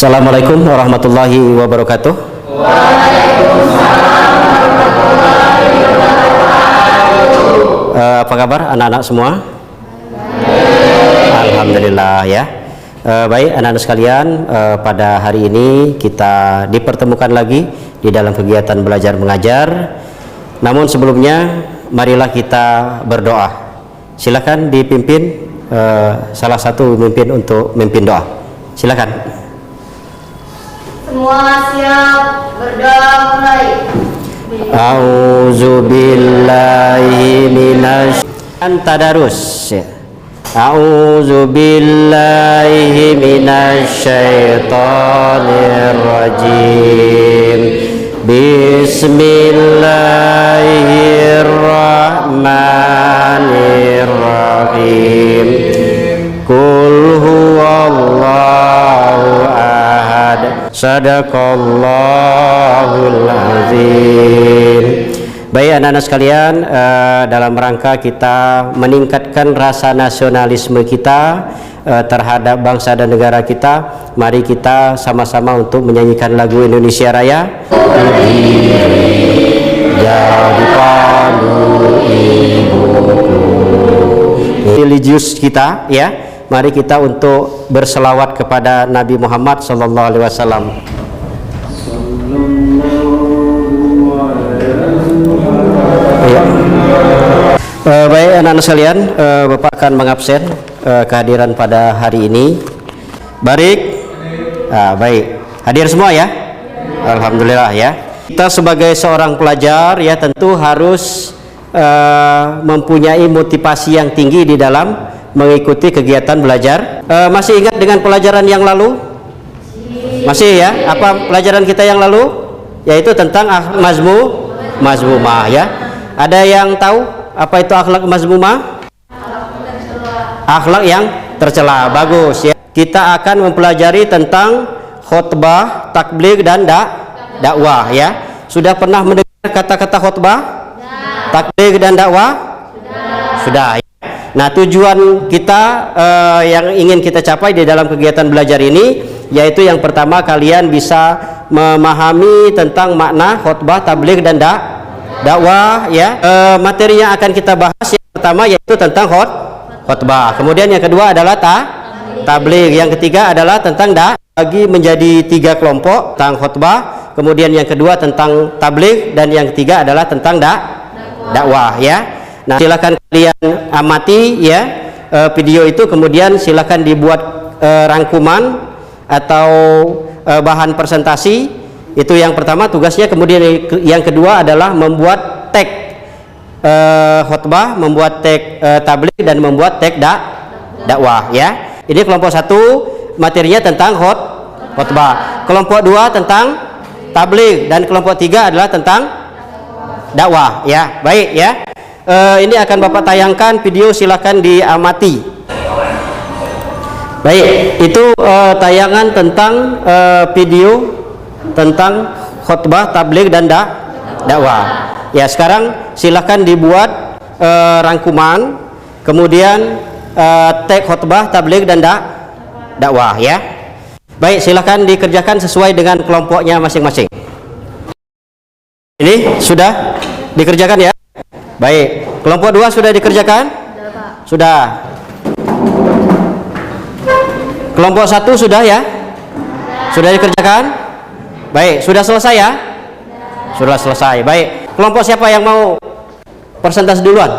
Assalamualaikum warahmatullahi wabarakatuh. Waalaikumsalam warahmatullahi wabarakatuh. Apa kabar anak-anak semua? Alhamdulillah ya. Baik anak-anak sekalian, pada hari ini kita dipertemukan lagi di dalam kegiatan belajar mengajar. Namun sebelumnya marilah kita berdoa. Silakan dipimpin salah satu pemimpin untuk memimpin doa. Silakan. Semua siap, berdoa mulai. A'udzu billahi minasy tadarus. A'udzu billahi minasy syaithanir rajim. Bismillahirrahmanirrahim. Qul huwallahu ahad. Sadaqallahul azim. Baik anak-anak sekalian, dalam rangka kita meningkatkan rasa nasionalisme kita terhadap bangsa dan negara kita, mari kita sama-sama untuk menyanyikan lagu Indonesia Raya. Jadi padu ibuku, religius kita ya. Mari kita untuk berselawat kepada Nabi Muhammad sallallahu alaihi wasallam. Baik anak-anak sekalian, Bapak akan mengabsen kehadiran pada hari ini. Barik, baik, hadir semua ya. Alhamdulillah ya. Kita sebagai seorang pelajar ya tentu harus mempunyai motivasi yang tinggi di dalam mengikuti kegiatan belajar. Masih ingat dengan pelajaran yang lalu? Masih ya? Apa pelajaran kita yang lalu? Yaitu tentang mazmumah ya. Ada yang tahu apa itu akhlak mazmumah? Akhlak yang tercela. Bagus ya. Kita akan mempelajari tentang khutbah, takbligh dan dakwah ya. Sudah pernah mendengar kata-kata khutbah, takbligh dan dakwah? Sudah. Nah, tujuan kita yang ingin kita capai di dalam kegiatan belajar ini yaitu yang pertama kalian bisa memahami tentang makna khutbah, tabligh dan dakwah ya. Materi yang akan kita bahas yang pertama yaitu tentang khutbah. Kemudian yang kedua adalah tabligh. Yang ketiga adalah tentang bagi menjadi 3 kelompok tentang khutbah. Kemudian yang kedua tentang tabligh dan yang ketiga adalah tentang dakwah ya. Nah, silakan kalian amati ya video itu, kemudian silakan dibuat rangkuman atau bahan presentasi. Itu yang pertama tugasnya. Kemudian yang kedua adalah membuat tag khutbah, membuat tag tabligh dan membuat tag dakwah ya. Ini kelompok 1 materinya tentang khutbah, kelompok 2 tentang tabligh dan kelompok 3 adalah tentang dakwah ya. Baik ya. Ini akan Bapak tayangkan video, silakan diamati. Baik, itu tayangan tentang video tentang khutbah, tabligh dan dakwah. Ya, sekarang silakan dibuat rangkuman, kemudian tag khutbah, tabligh dan dakwah ya. Baik, silakan dikerjakan sesuai dengan kelompoknya masing-masing. Ini sudah dikerjakan ya. Baik, kelompok 2 sudah dikerjakan? Sudah. Kelompok 1 sudah ya? Sudah dikerjakan? Baik, sudah selesai ya? Sudah selesai. Baik, kelompok siapa yang mau presentasi duluan?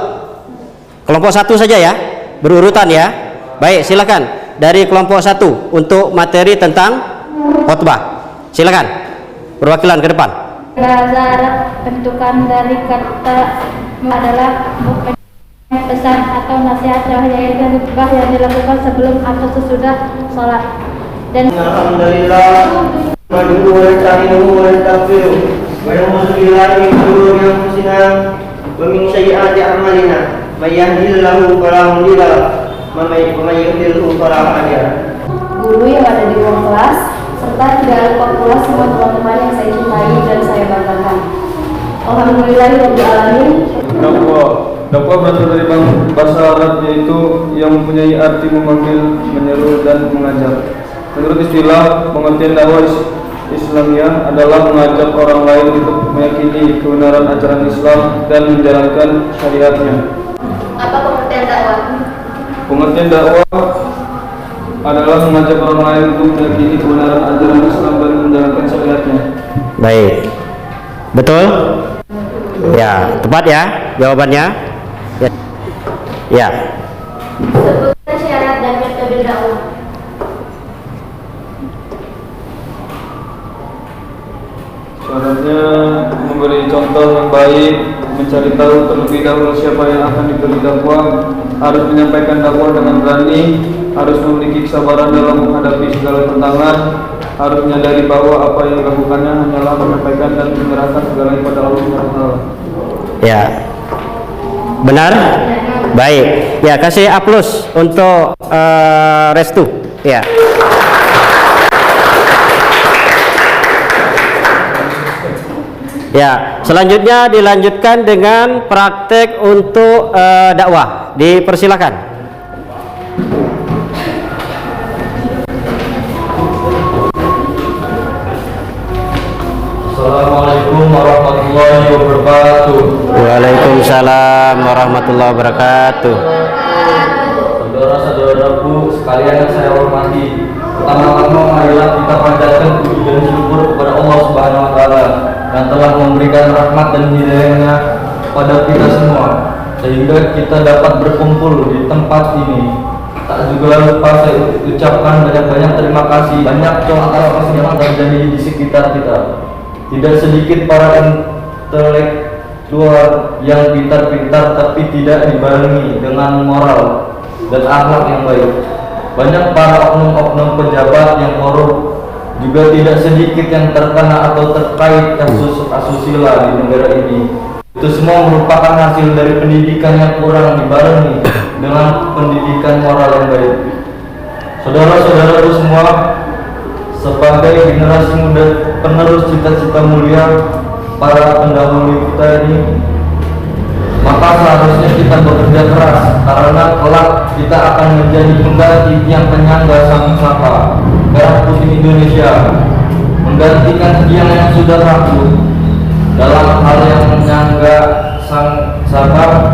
Kelompok 1 saja ya? Berurutan ya? Baik, silakan. Dari kelompok 1 untuk materi tentang khutbah. Silakan. Perwakilan ke depan. Bahasa bentukan dari kata adalah pesan atau nasihat yaitu khutbah yang dilakukan sebelum atau sesudah sholat. Dan alhamdulillah madhu wa ta'inuhu wa taghfiruh wa ya'udzu billahi min shururi anfusina wa min sayyiati a'malina may yahdihillahu fala mudilla lahu wa may yudlilhu fala hadiya lahu. Guru yang ada di ruang kelas serta tidak lupa pula semua teman-teman yang saya cintai dan saya banggakan. Alhamdulillahirabbil alamin. Dakwah berasal dari bahasa Arab, yaitu yang mempunyai arti memanggil, menyeru dan mengajar. Menurut istilah, pengertian dakwah Islamiyah adalah mengajak orang lain untuk meyakini kebenaran ajaran Islam dan menjalankan syariatnya. Apa pengertian dakwah? Pengertian dakwah adalah mengajak orang lain untuk meyakini kebenaran ajaran Islam dan menjalankan syariatnya. Baik. Betul? Ya, tepat ya jawabannya? Ya. Ya. Sebutkan syarat dan metode dakwah. Syaratnya memberi contoh yang baik, mencari tahu terlebih dahulu siapa yang akan diberi dakwah, harus menyampaikan dakwah dengan berani, harus memiliki kesabaran dalam menghadapi segala tantangan, harus menyadari bahwa apa yang dilakukannya hanyalah menyampaikan dan menyerahkan segalanya pada Allah SWT. Ya. Benar? Baik. Ya, kasih A+ untuk Restu. Ya. Ya, selanjutnya dilanjutkan dengan praktek untuk dakwah. Dipersilakan. Assalamualaikum warahmatullahi wabarakatuh. Waalaikumsalam warahmatullahi wabarakatuh. Saudara-saudaraku sekalian yang saya hormati, pertama-tama marilah kita panjatkan puji dan syukur kepada Allah Subhanahu wa taala yang telah memberikan rahmat dan hidayahnya kepada kita semua sehingga kita dapat berkumpul di tempat ini. Tak juga lupa saya ucapkan banyak-banyak terima kasih banyak contoh yang terjadi di sekitar kita. Tidak sedikit para intelektual yang pintar-pintar tapi tidak dibarengi dengan moral dan akhlak yang baik. Banyak para oknum-oknum pejabat yang korup, juga tidak sedikit yang terkena atau terkait kasus asusila di negara ini. Itu semua merupakan hasil dari pendidikan yang kurang dibarengi dengan pendidikan moral yang baik. Saudara-saudaraku semua, sebagai generasi muda penerus cita-cita mulia para pendahulu kita ini, maka seharusnya kita bekerja keras karena kelak kita akan menjadi pengganti yang penyangga sang saka merah putih Indonesia, menggantikan tiang yang sudah rapuh. Dalam hal yang menyangga sang saka,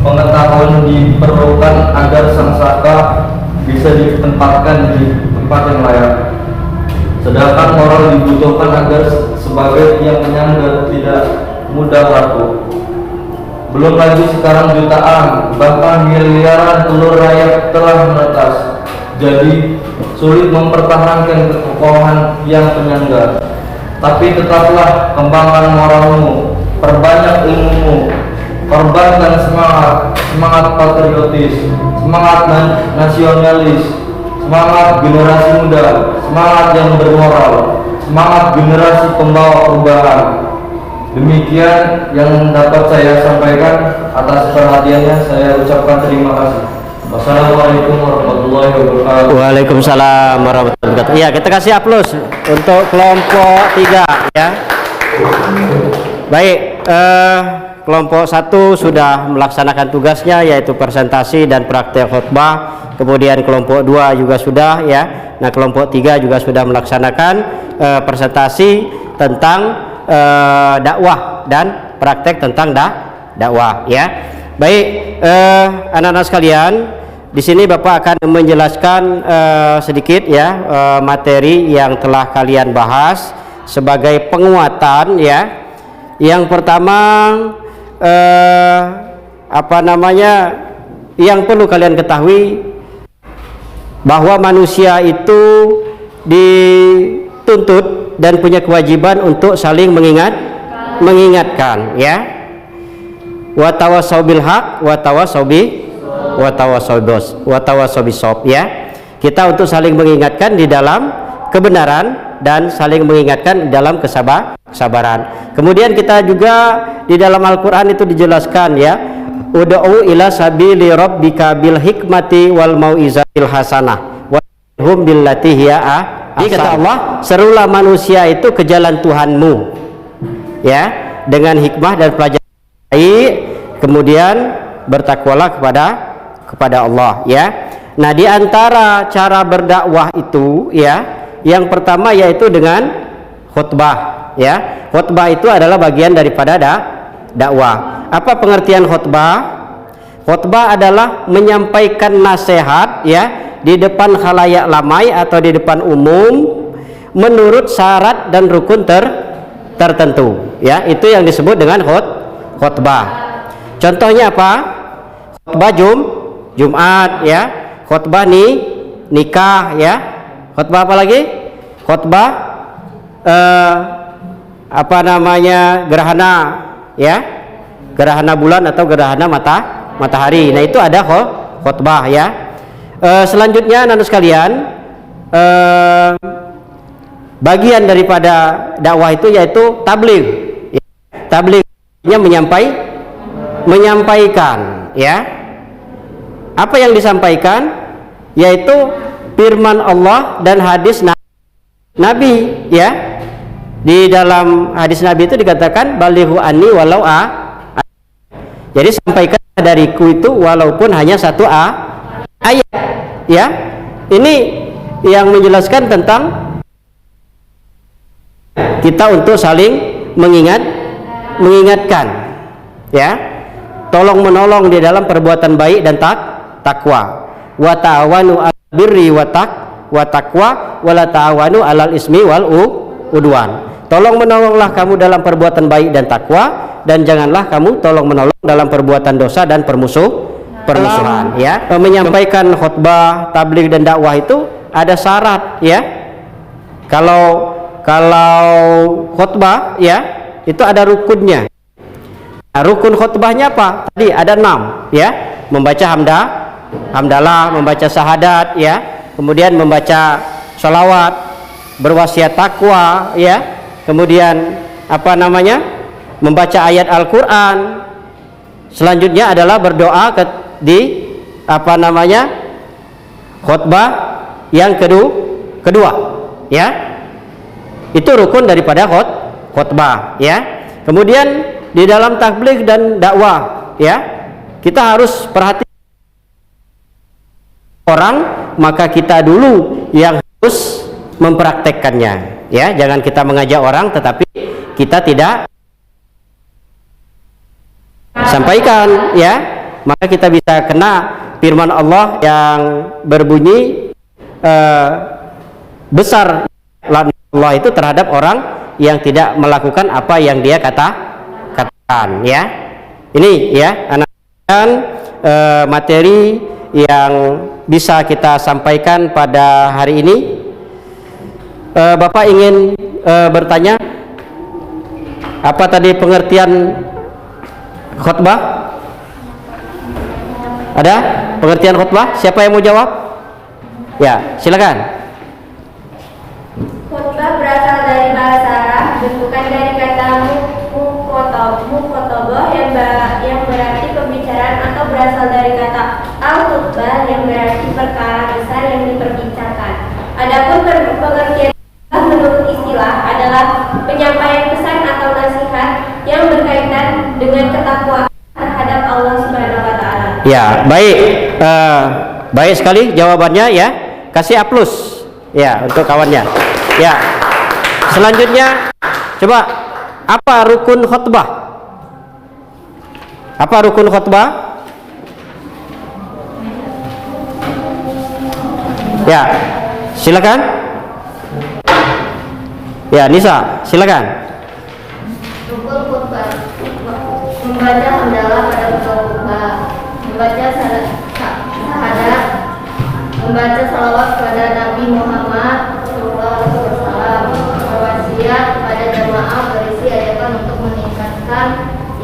pengetahuan diperlukan agar sang saka bisa ditempatkan di tempat yang layak. Sedangkan moral dibutuhkan agar sebagai tiang penyangga tidak mudah rapuh. Belum lagi sekarang jutaan bahkan miliaran telur rakyat telah menetas, jadi sulit mempertahankan kekokohan yang penyangga. Tapi tetaplah kembangkan moralmu, perbanyak ilmumu, korbankan semangat patriotis, semangat nasionalis, semangat generasi muda, semangat yang bermoral, semangat generasi pembawa perubahan. Demikian yang dapat saya sampaikan. Atas perhatiannya saya ucapkan terima kasih. Wassalamualaikum warahmatullahi wabarakatuh. Waalaikumsalam warahmatullahi wabarakatuh. Ya, kita kasih A+ untuk kelompok 3 ya. Baik, kelompok 1 sudah melaksanakan tugasnya yaitu presentasi dan praktek khutbah. Kemudian kelompok 2 juga sudah ya. Nah, kelompok 3 juga sudah melaksanakan presentasi tentang dakwah dan praktek tentang dakwah ya. Baik, anak-anak sekalian, di sini Bapak akan menjelaskan sedikit ya materi yang telah kalian bahas sebagai penguatan ya. Yang pertama yang perlu kalian ketahui bahwa manusia itu dituntut dan punya kewajiban untuk saling mengingatkan ya. Wa tawassaw bil haq wa tawassaw bisob ya. Kita untuk saling mengingatkan di dalam kebenaran dan saling mengingatkan di dalam kesabaran. Kemudian kita juga di dalam Al-Qur'an itu dijelaskan ya, ud'u ila sabili rabbika bil hikmati wal mau'izatil hasanah wa hum billati hiya ahsan. Kata Allah, serulah manusia itu ke jalan Tuhanmu ya, dengan hikmah dan pelajaran baik, kemudian bertakwalah kepada Allah ya. Nah, di antara cara berdakwah itu ya, yang pertama yaitu dengan khutbah ya. Khutbah itu adalah bagian daripada dakwah. Apa pengertian khutbah? Khutbah adalah menyampaikan nasihat ya di depan khalayak ramai atau di depan umum menurut syarat dan rukun tertentu ya. Itu yang disebut dengan khutbah. Contohnya apa? Khutbah Jumat ya, khutbah nikah ya, khutbah apa lagi? Khutbah apa namanya, gerhana ya, gerhana bulan atau gerhana matahari. Nah, itu ada khutbah ya. Selanjutnya anak sekalian, bagian daripada dakwah itu yaitu tabligh ya. Tablighnya menyampaikan ya. Apa yang disampaikan yaitu firman Allah dan hadis Nabi ya. Di dalam hadis Nabi itu dikatakan balighu anni walau jadi sampaikan dariku itu walaupun hanya satu ayat ya. Ini yang menjelaskan tentang kita untuk saling mengingatkan ya, tolong menolong di dalam perbuatan baik dan takwa. Wa ta'awanu 'alal birri wa taqwa wa la ta'awanu 'alal ismi wal udwan. Tolong menolonglah kamu dalam perbuatan baik dan takwa, dan janganlah kamu tolong menolong dalam perbuatan dosa dan permusuhan ya. Menyampaikan khutbah, tabligh dan dakwah itu ada syarat ya. Kalau khutbah ya itu ada rukunnya. Nah, rukun khutbahnya apa? Tadi ada 6 ya. Membaca hamdalah, membaca syahadat ya, kemudian membaca sholawat, berwasiat takwa ya, kemudian apa namanya, membaca ayat Al-Quran. Selanjutnya adalah berdoa di apa namanya, khutbah yang kedua ya. Itu rukun daripada khutbah ya. Kemudian di dalam tabligh dan dakwah ya, kita harus perhatikan orang, maka kita dulu yang harus mempraktekkannya ya. Jangan kita mengajak orang tetapi kita tidak sampaikan ya, maka kita bisa kena firman Allah yang berbunyi besar laknat Allah itu terhadap orang yang tidak melakukan apa yang dia katakan ya. Ini ya anak-anak materi yang bisa kita sampaikan pada hari ini. Bapak ingin bertanya, apa tadi pengertian khutbah? Ada pengertian khutbah? Siapa yang mau jawab? Ya, silakan. Khutbah berasal dari bahasa Arab, bentukan dari kata mukhotoboh yang berarti pembicaraan, atau berasal dari kata al-khutbah yang berarti perkara besar yang diperbincangkan. Adapun pengertian menurut istilah adalah penyampaian pesan atau nasihat yang berkaitan dengan ketakwaan terhadap Allah Subhanahu wa taala. Ya, baik. Baik sekali jawabannya ya. Kasih A+ ya untuk kawannya. Ya. Selanjutnya coba, apa rukun khutbah? Apa rukun khutbah? Ya. Silakan. Ya, Nisa, silakan. Rukun khutbah: membaca hamdalah pada khutbah, membaca syahadat, membaca salawat kepada Nabi Muhammad SAW, berwasiat pada jamaah berisi ajakan untuk meningkatkan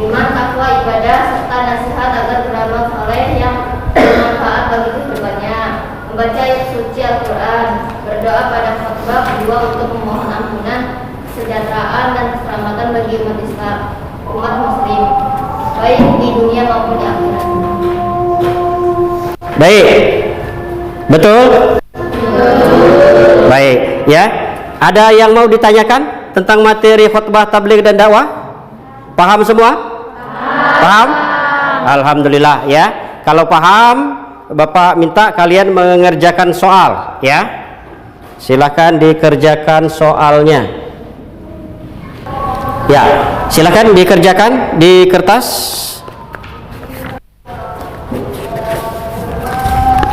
iman, takwa, ibadah, serta nasihat agar beramal saleh yang bermanfaat bagi kehidupannya, membaca ayat suci Al-Quran, berdoa pada khutbah kedua untuk memohon ampunan, kesejahteraan dan keselamatan bagi umat Islam, umat Muslim, baik di dunia maupun di akhirat. Baik. Betul? Baik, ya. Ada yang mau ditanyakan tentang materi khutbah, tabligh dan dakwah? Paham semua? Paham? Alhamdulillah ya. Kalau paham, Bapak minta kalian mengerjakan soal ya. Silakan dikerjakan soalnya. Ya, silakan dikerjakan di kertas.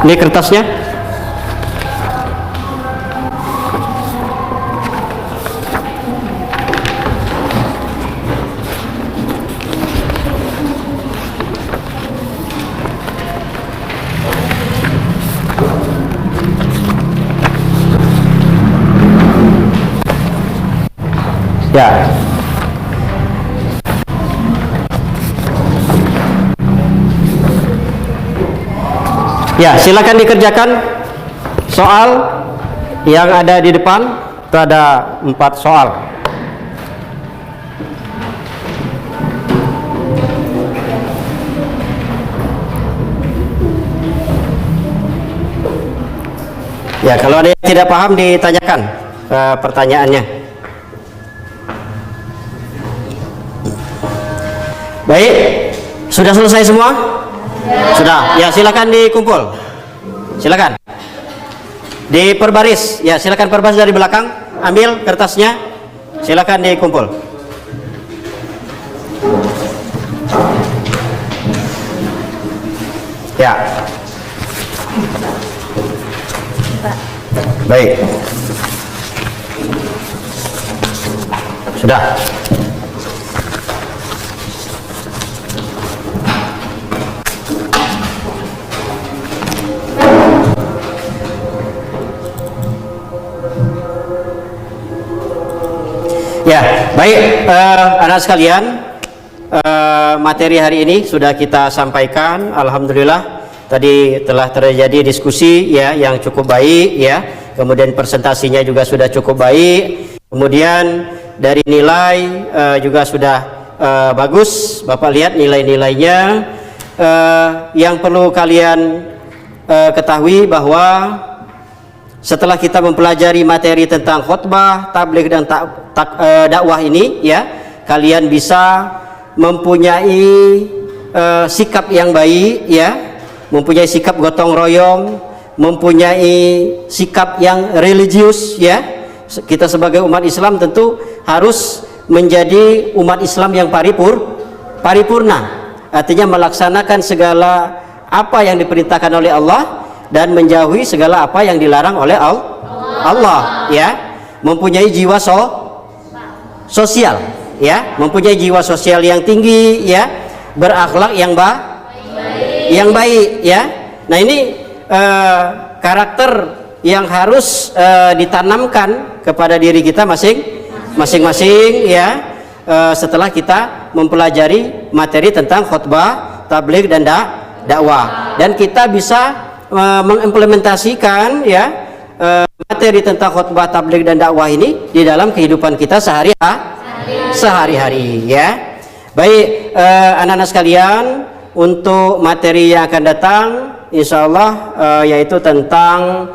Ini kertasnya. Ya. Ya, silakan dikerjakan soal yang ada di depan. Itu ada 4 soal. Ya, kalau ada yang tidak paham ditanyakan pertanyaannya. Baik, sudah selesai semua? Sudah. Ya, silakan dikumpul. Silakan. Diperbaris. Ya, silakan perbaris dari belakang. Ambil kertasnya. Silakan dikumpul. Ya. Baik. Sudah. Ya, baik anak sekalian, materi hari ini sudah kita sampaikan. Alhamdulillah tadi telah terjadi diskusi ya yang cukup baik ya. Kemudian presentasinya juga sudah cukup baik. Kemudian dari nilai juga sudah bagus. Bapak lihat nilai-nilainya. Yang perlu kalian ketahui bahwa setelah kita mempelajari materi tentang khutbah, tabligh dan dakwah ini ya, kalian bisa mempunyai sikap yang baik ya, mempunyai sikap gotong royong, mempunyai sikap yang religius ya. Kita sebagai umat Islam tentu harus menjadi umat Islam yang paripurna. Artinya melaksanakan segala apa yang diperintahkan oleh Allah dan menjauhi segala apa yang dilarang oleh Allah ya, mempunyai jiwa sosial ya, mempunyai jiwa sosial yang tinggi ya, berakhlak yang baik ya. Nah ini karakter yang harus ditanamkan kepada diri kita masing-masing ya, setelah kita mempelajari materi tentang khutbah, tabligh dan dakwah, dan kita bisa mengimplementasikan ya materi tentang khutbah, tabligh dan dakwah ini di dalam kehidupan kita sehari-hari ya. Baik anak-anak sekalian, untuk materi yang akan datang insyaallah yaitu tentang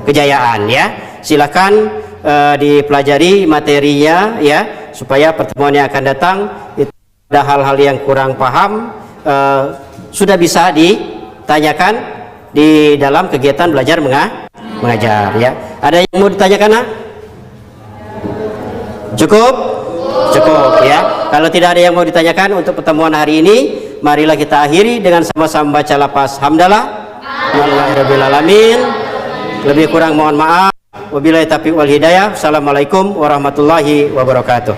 kejayaan ya. Silakan dipelajari materinya ya, supaya pertemuan yang akan datang itu ada hal-hal yang kurang paham sudah bisa ditanyakan di dalam kegiatan belajar mengajar ya. Ada yang mau ditanyakan? Cukup ya. Kalau tidak ada yang mau ditanyakan untuk pertemuan hari ini, marilah kita akhiri dengan sama-sama baca lafaz hamdalah. Alhamdulillahirabbil alamin. Lebih kurang mohon maaf. Wabillahi taufiq wal hidayah. Assalamualaikum warahmatullahi wabarakatuh.